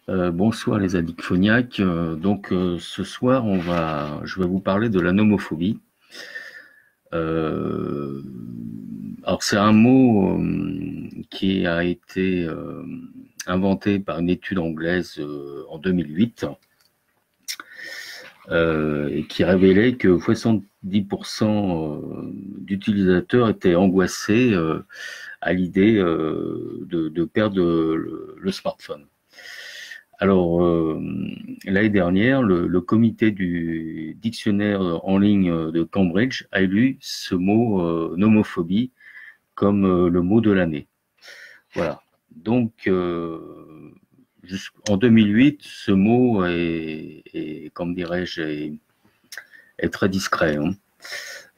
Bonsoir les addictphoniaques. Ce soir, je vais vous parler de la nomophobie. Euh, alors c'est un mot qui a été inventé par une étude anglaise en 2008 et qui révélait que 70% d'utilisateurs étaient angoissés à l'idée de perdre le smartphone. Alors, l'année dernière, le comité du dictionnaire en ligne de Cambridge a élu ce mot nomophobie comme le mot de l'année. Voilà. Donc, en 2008, ce mot comme dirais-je, est très discret, hein.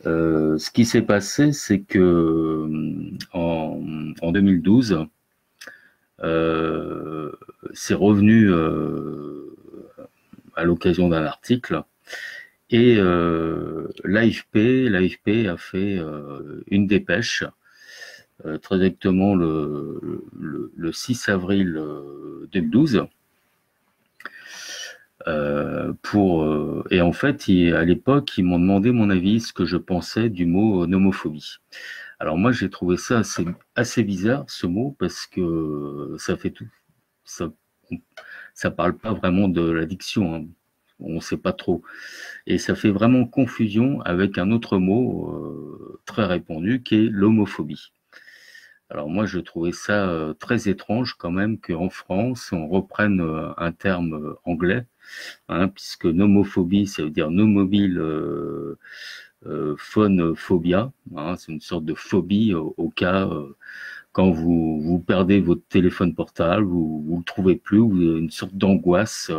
Ce qui s'est passé, c'est que en 2012, c'est revenu à l'occasion d'un article. Et l'AFP a fait une dépêche, très exactement le 6 avril 2012, et en fait, à l'époque, ils m'ont demandé mon avis, ce que je pensais du mot nomophobie. Alors moi, j'ai trouvé ça assez bizarre, ce mot, parce que ça fait tout, ça, ça parle pas vraiment de l'addiction, hein. On ne sait pas trop. Et ça fait vraiment confusion avec un autre mot très répandu qui est l'homophobie. Alors moi, je trouvais ça très étrange quand même qu'en France, on reprenne un terme anglais, hein, puisque nomophobie, ça veut dire no mobile phone phobia, hein, c'est une sorte de phobie au cas quand vous perdez votre téléphone portable, vous le trouvez plus, ou une sorte d'angoisse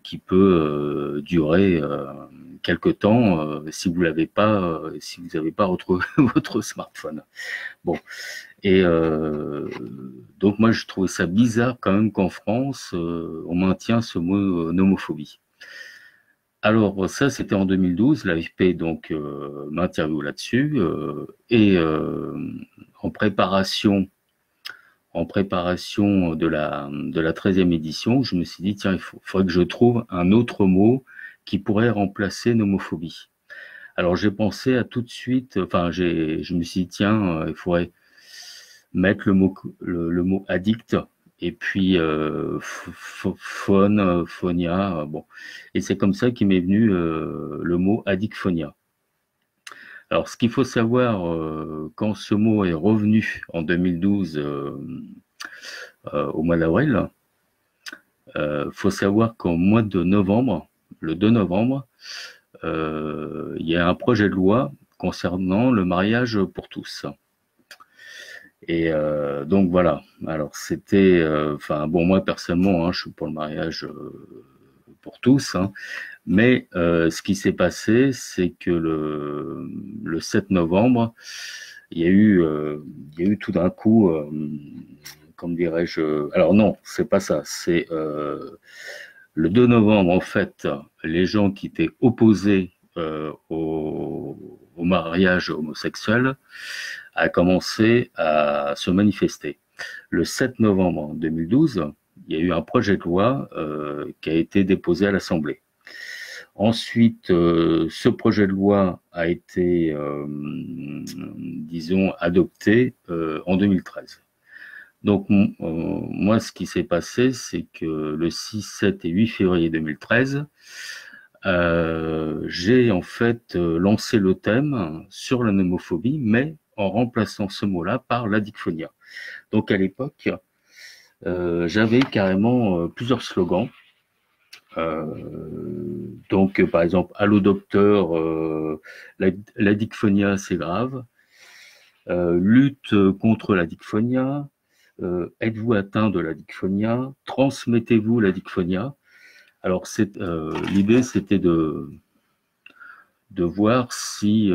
qui peut durer quelque temps si vous l'avez pas, si vous n'avez pas retrouvé votre smartphone. Bon, et donc moi je trouvais ça bizarre quand même qu'en France on maintient ce mot nomophobie. Alors ça c'était en 2012, l'AFP donc m'interviewe là-dessus et en préparation de la 13e édition, je me suis dit, tiens, faudrait que je trouve un autre mot qui pourrait remplacer nomophobie. Alors j'ai pensé à tout de suite, enfin je me suis dit, tiens, il faudrait mettre le mot addict et puis phonia, bon. Et c'est comme ça qu'il m'est venu le mot addictphonia. Alors, ce qu'il faut savoir, quand ce mot est revenu en 2012 au mois d'avril, faut savoir qu'au mois de novembre, le 2 novembre, il y a un projet de loi concernant le mariage pour tous. Et donc voilà. Alors c'était, enfin bon, moi personnellement, hein, je suis pour le mariage pour tous, hein, mais ce qui s'est passé, c'est que le 7 novembre, il y a eu, il y a eu tout d'un coup, comme dirais-je, alors non, c'est pas ça, c'est le 2 novembre, en fait, les gens qui étaient opposés au mariage homosexuel a commencé à se manifester. Le 7 novembre 2012, il y a eu un projet de loi qui a été déposé à l'Assemblée. Ensuite, ce projet de loi a été, disons, adopté en 2013. Donc, moi, ce qui s'est passé, c'est que le 6, 7 et 8 février 2013, j'ai en fait lancé le thème sur la nomophobie, mais en remplaçant ce mot-là par l'addictphonia. Donc, à l'époque, j'avais carrément plusieurs slogans. Donc, par exemple, allô docteur, l'addictphonia, c'est grave. Lutte contre l'addictphonia. Êtes-vous atteint de l'addictphonia? Transmettez-vous l'addictphonia? Alors, l'idée, c'était de voir si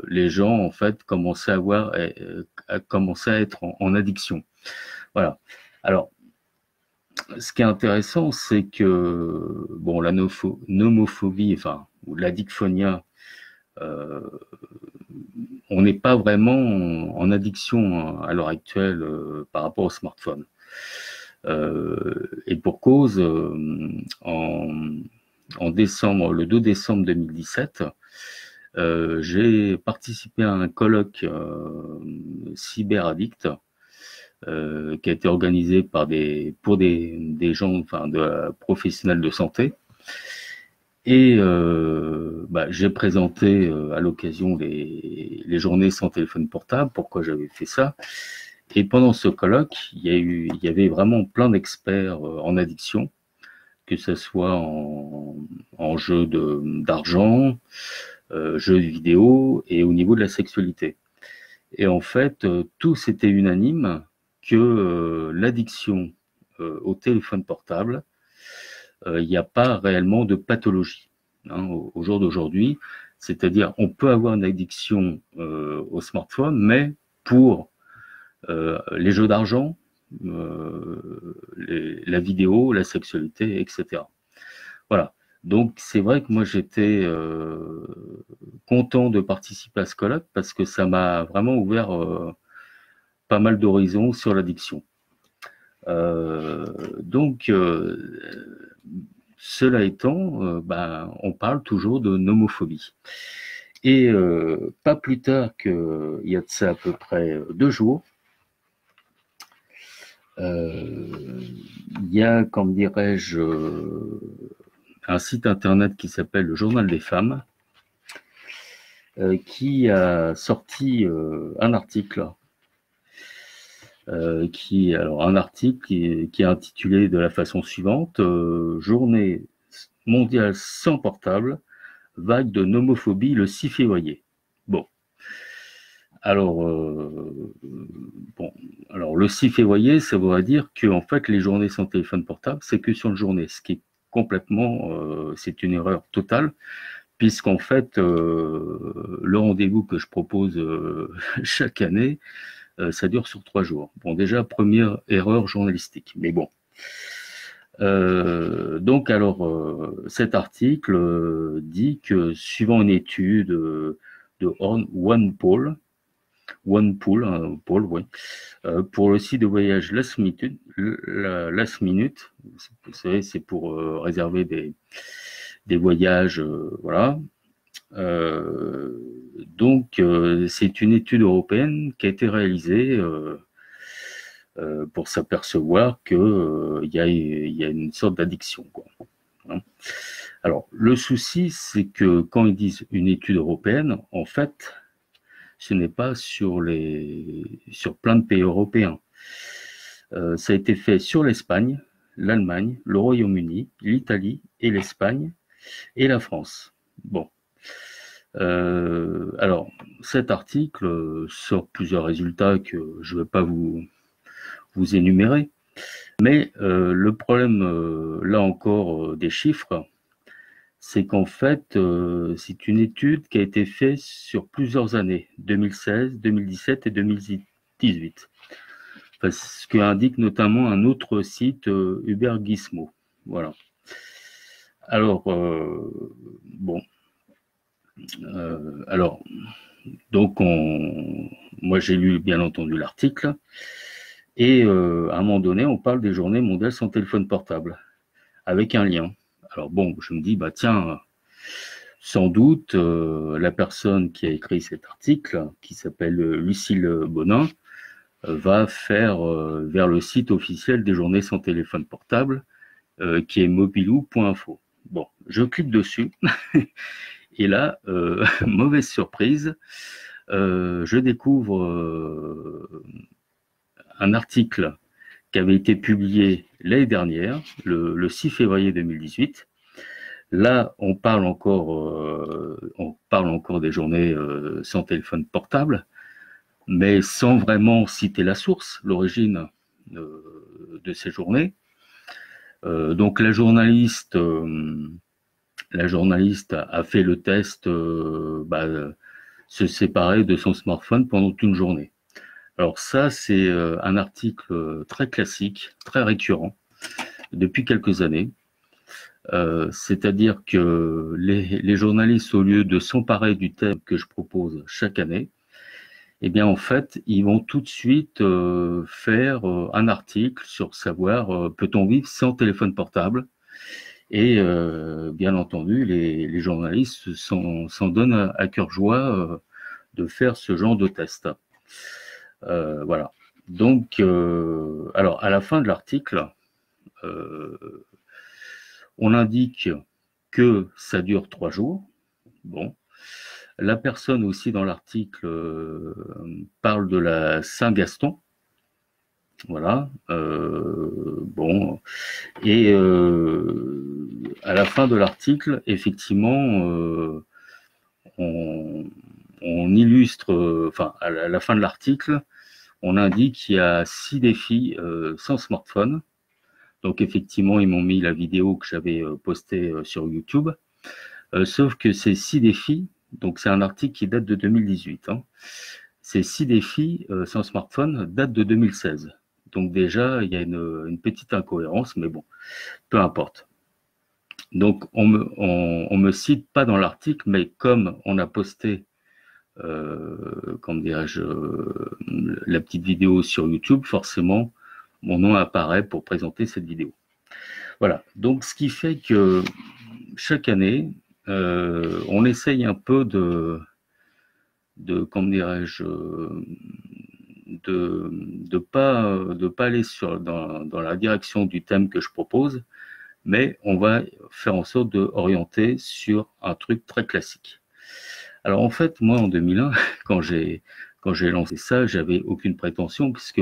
les gens, en fait, commençaient à être en addiction. Voilà. Alors, ce qui est intéressant, c'est que bon, la nomophobie, enfin, ou l'addictphonia, euh, on n'est pas vraiment en addiction à l'heure actuelle par rapport au smartphone. Et pour cause, en décembre, le 2 décembre 2017, j'ai participé à un colloque cyberaddict qui a été organisé par pour des gens, enfin, professionnels de santé. Et j'ai présenté à l'occasion les journées sans téléphone portable, pourquoi j'avais fait ça. Et pendant ce colloque, il y avait vraiment plein d'experts en addiction, que ce soit en jeu d'argent, jeux vidéo et au niveau de la sexualité. Et en fait, tous étaient unanimes que l'addiction au téléphone portable, il n'y a pas réellement de pathologie au jour d'aujourd'hui. C'est-à-dire, on peut avoir une addiction au smartphone, mais pour les jeux d'argent, la vidéo, la sexualité, etc. Voilà. Donc, c'est vrai que moi, j'étais content de participer à ce colloque parce que ça m'a vraiment ouvert pas mal d'horizons sur l'addiction. Donc, cela étant, on parle toujours de nomophobie. Et pas plus tard qu'il y a de ça à peu près 2 jours, il y a, comme dirais-je, un site internet qui s'appelle le Journal des femmes, qui a sorti un article, qui est intitulé de la façon suivante, Journée mondiale sans portable, vague de nomophobie le 6 février. Bon. Alors, le 6 février, ça voudrait dire que en fait, les journées sans téléphone portable, c'est que sur une journée, ce qui est complètement, c'est une erreur totale, puisqu'en fait, le rendez-vous que je propose chaque année, ça dure sur 3 jours. Bon, déjà, première erreur journalistique, mais bon. Donc, alors, cet article dit que, suivant une étude de OnePoll, oui, pour le site de voyage Last Minute, vous savez, c'est pour réserver des voyages, voilà. Donc, c'est une étude européenne qui a été réalisée pour s'apercevoir que il y a une sorte d'addiction, quoi. Hein. Alors, le souci, c'est que quand ils disent une étude européenne, en fait, ce n'est pas sur plein de pays européens. Ça a été fait sur l'Espagne, l'Allemagne, le Royaume-Uni, l'Italie et l'Espagne et la France. Bon. Alors, cet article sort plusieurs résultats que je ne vais pas vous énumérer, mais le problème, là encore, des chiffres, c'est qu'en fait, c'est une étude qui a été faite sur plusieurs années, 2016, 2017 et 2018. Ce qu'indique notamment un autre site, Uber Gizmo. Voilà. Alors, bon. Alors, donc, moi j'ai lu bien entendu l'article, et à un moment donné, on parle des journées mondiales sans téléphone portable, avec un lien. Alors bon, je me dis, bah tiens, sans doute, la personne qui a écrit cet article, qui s'appelle Lucille Bonin, va faire vers le site officiel des journées sans téléphone portable, qui est mobilou.info. Bon, je clique dessus, et là, mauvaise surprise, je découvre un article qui avait été publié l'année dernière, le 6 février 2018. Là, on parle encore des journées sans téléphone portable, mais sans vraiment citer la source, l'origine de ces journées. Donc la journaliste a fait le test, se séparer de son smartphone pendant une journée. Alors ça, c'est un article très classique, très récurrent, depuis quelques années. C'est-à-dire que les journalistes, au lieu de s'emparer du thème que je propose chaque année, eh bien en fait, ils vont tout de suite faire un article sur savoir peut-on vivre sans téléphone portable. Et bien entendu, les journalistes s'en donnent à cœur joie de faire ce genre de test. Voilà. Donc, alors à la fin de l'article, on indique que ça dure 3 jours. Bon. La personne aussi dans l'article parle de la Saint-Gaston. Voilà. Bon. Et à la fin de l'article, effectivement, on illustre, enfin, à la fin de l'article, on indique qu'il y a 6 défis sans smartphone. Donc, effectivement, ils m'ont mis la vidéo que j'avais postée sur YouTube. Sauf que ces 6 défis, donc c'est un article qui date de 2018, hein, ces 6 défis sans smartphone datent de 2016. Donc déjà, il y a une petite incohérence, mais bon, peu importe. Donc on me cite pas dans l'article, mais comme on a posté, comment dirais-je, la petite vidéo sur YouTube, forcément, mon nom apparaît pour présenter cette vidéo. Voilà. Donc ce qui fait que chaque année, on essaye un peu de comment dirais-je, de pas aller dans la direction du thème que je propose, mais on va faire en sorte d'orienter sur un truc très classique. Alors en fait, moi en 2001, quand j'ai lancé ça, j'avais aucune prétention puisque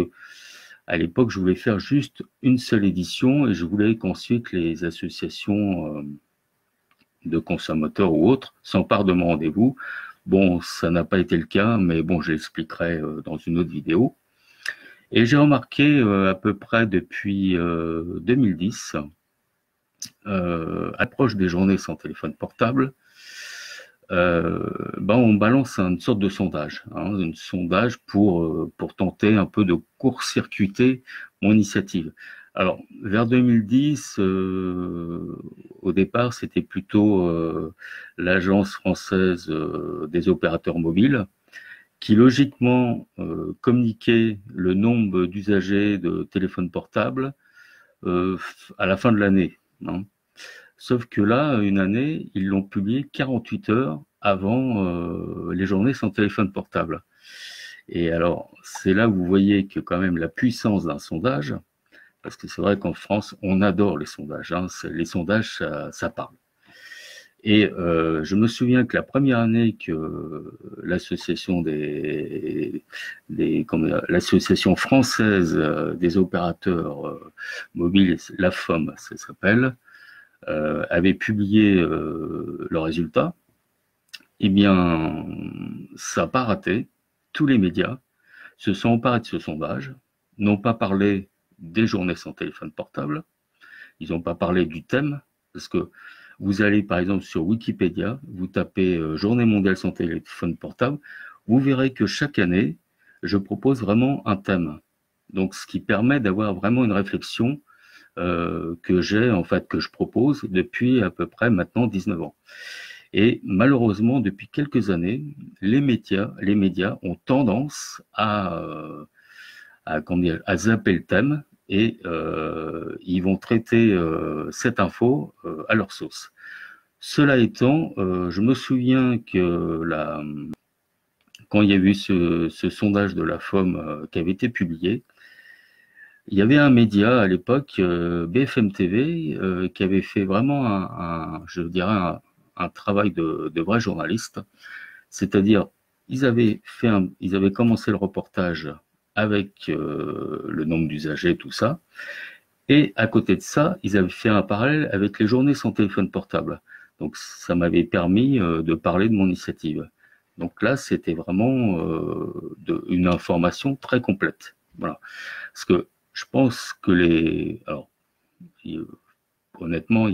à l'époque, je voulais faire juste une seule édition et je voulais qu'ensuite les associations de consommateurs ou autres s'emparent de mon rendez-vous. Bon, ça n'a pas été le cas, mais bon, je l'expliquerai dans une autre vidéo. Et j'ai remarqué à peu près depuis 2010, approche des journées sans téléphone portable, on balance une sorte de sondage, hein, un sondage pour tenter un peu de court-circuiter mon initiative. Alors, vers 2010, au départ, c'était plutôt l'Agence française des opérateurs mobiles qui, logiquement, communiquait le nombre d'usagers de téléphones portables à la fin de l'année. Hein. Sauf que là, une année, ils l'ont publié 48 heures avant les journées sans téléphone portable. Et alors, c'est là où vous voyez que quand même la puissance d'un sondage, parce que c'est vrai qu'en France, on adore les sondages. Hein, les sondages, ça parle. Et je me souviens que la première année que l'association l'association française des opérateurs mobiles, l'AFOM, ça s'appelle, avait publié le résultat, eh bien, ça n'a pas raté. Tous les médias se sont emparés de ce sondage, n'ont pas parlé des journées sans téléphone portable, ils n'ont pas parlé du thème, parce que vous allez par exemple sur Wikipédia, vous tapez Journée mondiale sans téléphone portable, vous verrez que chaque année, je propose vraiment un thème. Donc, ce qui permet d'avoir vraiment une réflexion que je propose depuis à peu près maintenant 19 ans. Et malheureusement, depuis quelques années, les médias ont tendance à zapper le thème et ils vont traiter cette info à leur sauce. Cela étant, je me souviens que quand il y a eu ce sondage de la FOM qui avait été publié, il y avait un média à l'époque, BFM TV, qui avait fait vraiment un travail de vrai journaliste. C'est-à-dire, ils avaient commencé le reportage avec le nombre d'usagers, tout ça. Et à côté de ça, ils avaient fait un parallèle avec les journées sans téléphone portable. Donc, ça m'avait permis de parler de mon initiative. Donc là, c'était vraiment une information très complète. Voilà. Parce que je pense que honnêtement,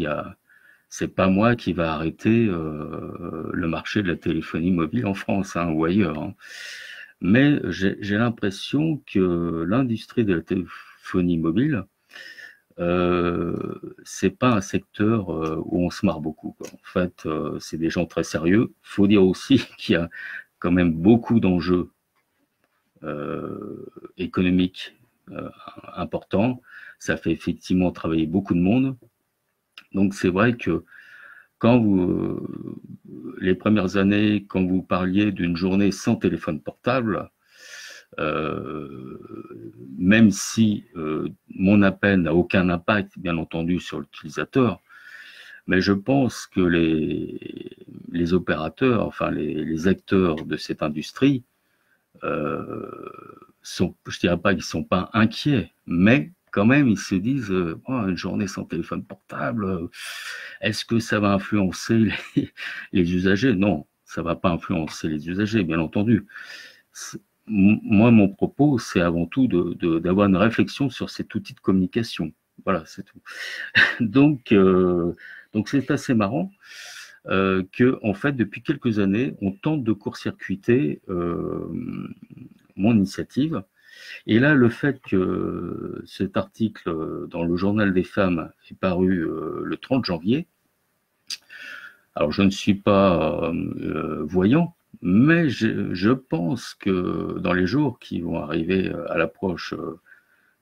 c'est pas moi qui va arrêter le marché de la téléphonie mobile en France ou ailleurs. Hein. Mais j'ai l'impression que l'industrie de la téléphonie mobile, c'est pas un secteur où on se marre beaucoup, quoi. En fait, c'est des gens très sérieux. Faut dire aussi qu'il y a quand même beaucoup d'enjeux économique important. Ça fait effectivement travailler beaucoup de monde. Donc c'est vrai que quand les premières années, quand vous parliez d'une journée sans téléphone portable, même si mon appel n'a aucun impact, bien entendu, sur l'utilisateur, mais je pense que les opérateurs, enfin les acteurs de cette industrie, je dirais pas qu'ils sont pas inquiets, mais quand même ils se disent une journée sans téléphone portable, est-ce que ça va influencer les usagers? Non, ça va pas influencer les usagers, bien entendu. Moi, mon propos, c'est avant tout d'avoir une réflexion sur cet outil de communication. Voilà, c'est tout. Donc c'est assez marrant que, en fait, depuis quelques années, on tente de court-circuiter mon initiative. Et là, le fait que cet article dans le Journal des femmes est paru le 30 janvier, alors je ne suis pas voyant, mais je pense que dans les jours qui vont arriver à l'approche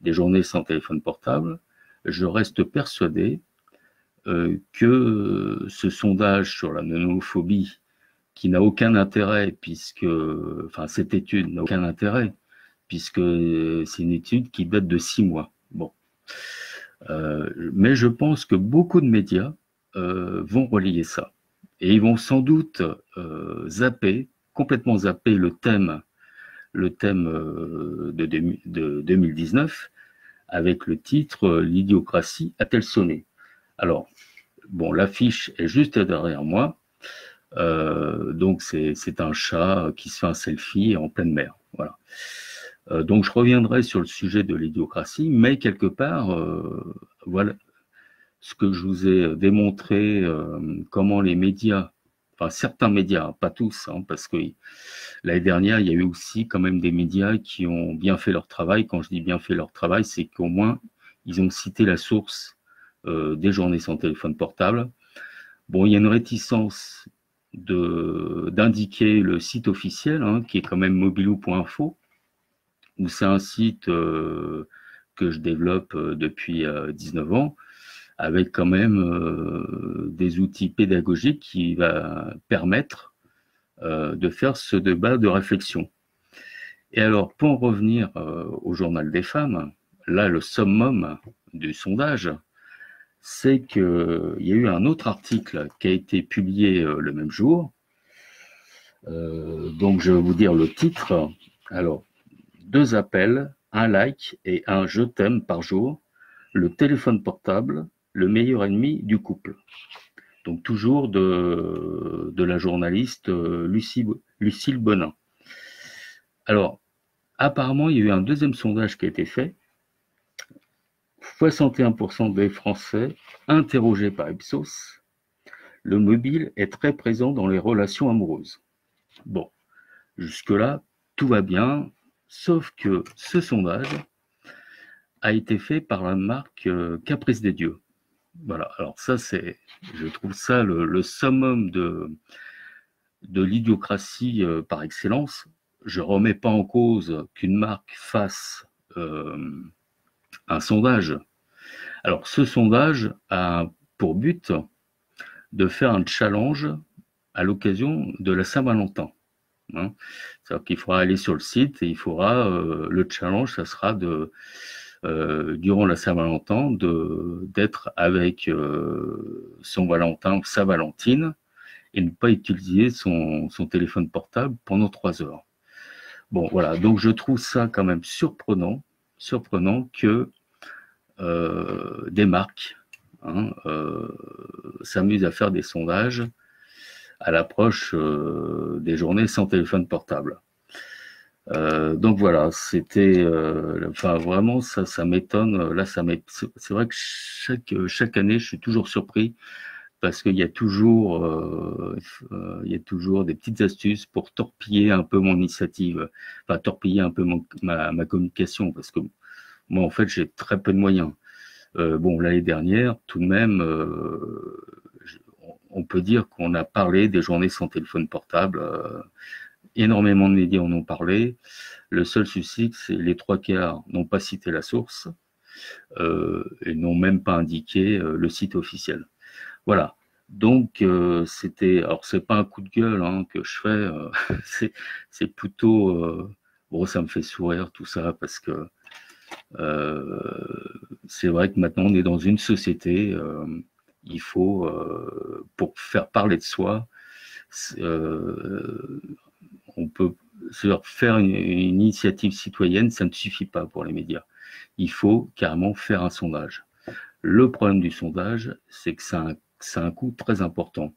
des journées sans téléphone portable, je reste persuadé que ce sondage sur la nomophobie, qui n'a aucun intérêt, cette étude n'a aucun intérêt, puisque c'est une étude qui date de 6 mois. Bon. Mais je pense que beaucoup de médias vont relayer ça. Et ils vont sans doute complètement zapper le thème de 2019, avec le titre « L'idiocratie a-t-elle sonné ?» Alors, bon, l'affiche est juste derrière moi. Donc, c'est un chat qui se fait un selfie en pleine mer. Voilà. Donc, je reviendrai sur le sujet de l'idiocratie, mais quelque part, voilà ce que je vous ai démontré, comment les médias, enfin certains médias, pas tous, parce que l'année dernière, il y a eu aussi quand même des médias qui ont bien fait leur travail. Quand je dis bien fait leur travail, c'est qu'au moins, ils ont cité la source des journées sans téléphone portable. Bon, il y a une réticence d'indiquer le site officiel, qui est quand même mobilou.info, où c'est un site que je développe depuis 19 ans, avec quand même des outils pédagogiques qui va permettre de faire ce débat de réflexion. Et alors, pour en revenir au Journal des femmes, là, le summum du sondage, c'est qu'il y a eu un autre article qui a été publié le même jour. Donc, je vais vous dire le titre. Alors, 2 appels, un like et un je t'aime par jour. Le téléphone portable, le meilleur ennemi du couple. Donc, toujours de la journaliste Lucille Bonin. Alors, apparemment, il y a eu un deuxième sondage qui a été fait. 61% des Français interrogés par Ipsos, le mobile est très présent dans les relations amoureuses. Bon, jusque-là, tout va bien, sauf que ce sondage a été fait par la marque Caprice des Dieux. Voilà, alors ça, je trouve ça le summum de l'idiocratie par excellence. Je ne remets pas en cause qu'une marque fasse un sondage. Alors, ce sondage a pour but de faire un challenge à l'occasion de la Saint-Valentin. C'est-à-dire qu'il faudra aller sur le site et il faudra, le challenge, ça sera durant la Saint-Valentin, d'être avec son Valentin ou sa Valentine et ne pas utiliser son téléphone portable pendant 3 heures. Bon, voilà, donc je trouve ça quand même surprenant que des marques s'amusent à faire des sondages à l'approche des journées sans téléphone portable. Donc voilà, c'était, vraiment ça m'étonne. Là, c'est vrai que chaque année, je suis toujours surpris parce qu'il y a toujours des petites astuces pour torpiller un peu mon initiative, enfin torpiller un peu ma communication, parce que moi, en fait, j'ai très peu de moyens. Bon, l'année dernière, tout de même, on peut dire qu'on a parlé des journées sans téléphone portable énormément de médias en ont parlé. Le seul souci, c'est les 3/4 n'ont pas cité la source et n'ont même pas indiqué le site officiel. Voilà. Donc, alors c'est pas un coup de gueule hein, que je fais, c'est plutôt, bon, ça me fait sourire tout ça, parce que c'est vrai que maintenant on est dans une société, il faut, pour faire parler de soi, on peut faire une initiative citoyenne, ça ne suffit pas pour les médias. Il faut carrément faire un sondage. Le problème du sondage, c'est que c'est un coût très important.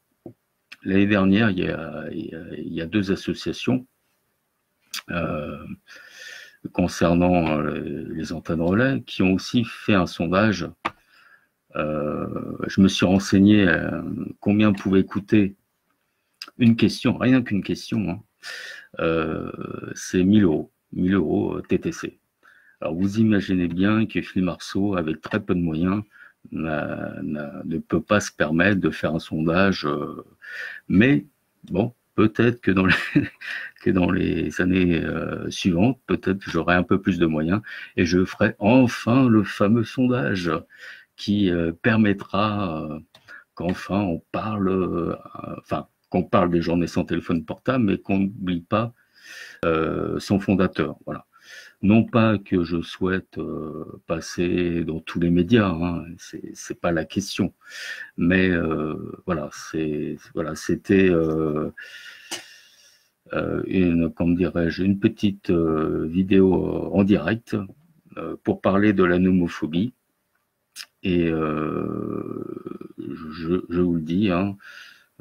L'année dernière, il y a 2 associations concernant les antennes relais qui ont aussi fait un sondage. Je me suis renseigné combien pouvait coûter une question, rien qu'une question, hein, c'est 1 000 €, 1 000 € TTC. Alors vous imaginez bien que Phil Marceau, avec très peu de moyens, ne peut pas se permettre de faire un sondage, mais bon, peut-être que dans les années suivantes, peut-être que j'aurai un peu plus de moyens et je ferai enfin le fameux sondage qui permettra qu'enfin on parle, qu'on parle des journées sans téléphone portable, mais qu'on n'oublie pas son fondateur. Voilà. Non pas que je souhaite passer dans tous les médias, hein, c'est pas la question, mais voilà, c'était comment dirais-je, une petite vidéo en direct pour parler de la nomophobie. Et je vous le dis, hein,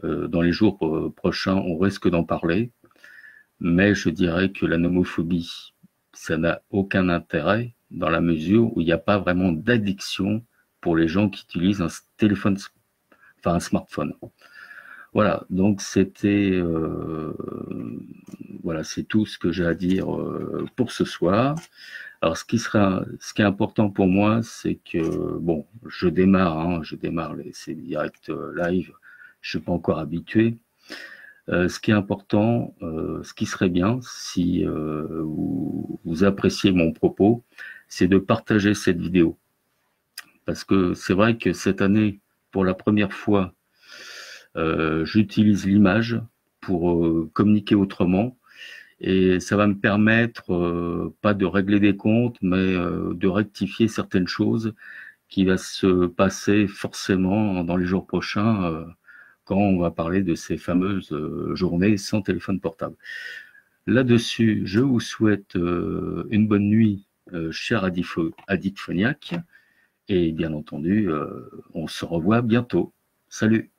dans les jours prochains, on risque d'en parler, mais je dirais que la nomophobie, ça n'a aucun intérêt dans la mesure où il n'y a pas vraiment d'addiction pour les gens qui utilisent un téléphone, enfin un smartphone. Voilà, donc voilà, c'est tout ce que j'ai à dire pour ce soir. Alors, ce qui est important pour moi, c'est que, bon, je démarre ces directs live, je suis pas encore habitué. Ce qui est important, ce qui serait bien, si vous appréciez mon propos, c'est de partager cette vidéo. Parce que c'est vrai que cette année, pour la première fois, j'utilise l'image pour communiquer autrement. Et ça va me permettre, pas de régler des comptes, mais de rectifier certaines choses qui va se passer forcément dans les jours prochains quand on va parler de ces fameuses journées sans téléphone portable. Là-dessus, je vous souhaite une bonne nuit, cher Addict Phoniac, et bien entendu, on se revoit bientôt. Salut!